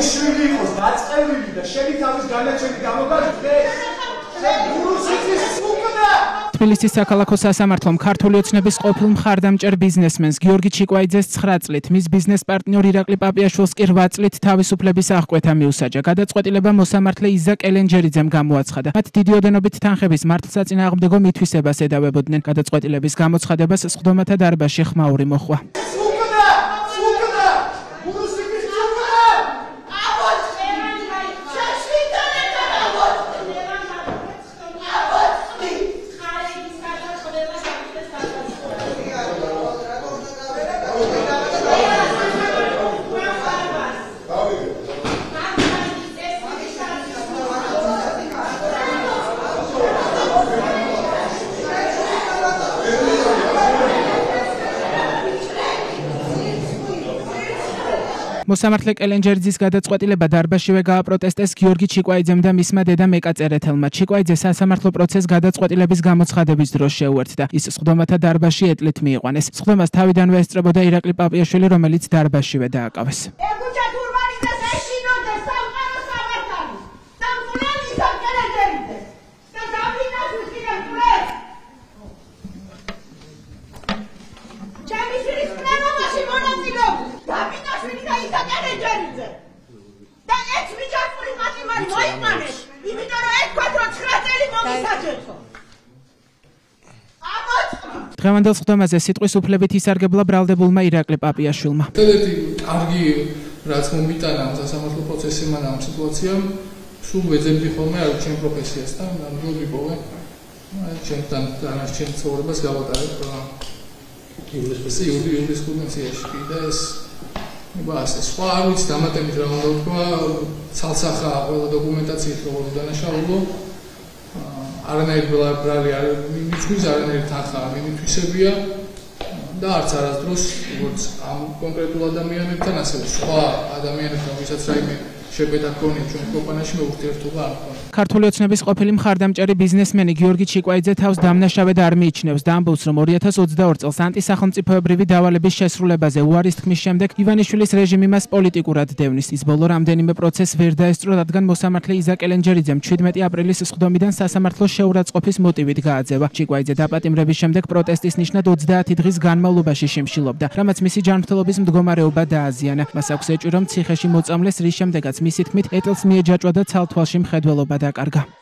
ჩემი შვილი იყოს დაწყევილი და შენი თავის განაჩენი გამოგაჩნდეს. თბილისის საქალაქო სასამართლომ ქართული ოცნების ყოფილ მხარდამჭერ ბიზნესმენს გიორგი ჩიკვაიძეს 9 წლით, მის ბიზნეს პარტნიორ ირაკლი პაპიაშვილს კი 8 წლით თავისუფლების აღკვეთა მიუსაჯა. გადაწყვეტილება მოსამართლე იზა კელენჯერიძემ გამოაცხადა. მათ დიდი ოდენობით თანხების მართლსაწინააღმდეგო მითვისებას ედავებოდნენ. გადაწყვეტილების გამოცხადებას სხდომათა დარბაზში ხმაური მოჰყვა. მოსამართლე კელენჯერიძის გადაწყვეტილება დარბაზშივე გააპროტესტეს გიორგი ჩიკვაიძემ და მისმა დედამ ეკაწერეთელმა. ჩიკვაიძე სასამართლო პროცესს გადაწყვეტილების გამოცხადების დროს შეუერთდა. ის სხდომათა დარბაზში ეტლით მიიყვანეს. სხდომას თავიდანვე ესწრებოდა ირაკლი პაპიაშვილი, რომელიც დარბაზშივე დააკავეს. დღევანდელ სხდომაზე სიტყვის უფლებით ისარგებლა ბრალდებულმა ირაკლი პაპიაშვილმა. ერთ-ერთი კარგი რაც მომიტანა ამ სასამართლო პროცესში მან ამ სიტუაციამ, სულ ვეძებდი ხოლმე არ ჩემ პროფესიასთან, ნამდვილად ვიპოვე. ჩემთან დანარჩენ ცხოვრებას გავატარებ იურის კურსიაში და ეს ბას სხვა არ ვიცი დამატებით რა უნდა ვთქვა, ცალსახაა ყველა დოკუმენტაციით როგორ დანაშაულო. არანაირი ბრალი არ მithვის, არანაირი თანხა არ მიმითვისებია და არც არასდროს როგორც ამ კონკრეტულ ადამიანებთან, ასევე სხვა ადამიანებთან, ვისაც რაიმე შეფეთა ჰქონია ჩვენ კომპანიაში მეურთიერთობა არ ჰქონია. ქართული ოცნების ყოფილი მხარდამჭერი ბიზნესმენი გიორგი ჩიკვაიძე თავს დამნაშავედ არ მიიჩნევს და ამბობს, რომ 2022 წელს ანტისახელმწიფოებრივი დავალების შესრულებაზე უარის თქმის შემდეგ ივანიშვილის რეჟიმი მას პოლიტიკურად დევნის. ის ბოლო რამდენიმე პროცესს ვერ დაესწრო, რადგან მოსამართლე იზა კელენჯერიძემ 17 აპრილის სხდომიდან სასამართლოს შეურაცხყოფის მოტივით გააძევა. ჩიკვაიძე დაპატიმრების შემდეგ პროტესტის ნიშნად 30 დღის განმავლობაში შიმშილობდა, რამაც მისი ჯანმრთელობის მდგომარეობა დააზიანა. მას აქვს ეჭვი, რომ ციხეში მოწამლეს, რის შემდეგაც მისი თქმით ეტელს მიეჯაჭვა და ცალთვალში მხედველობა დაკარგა.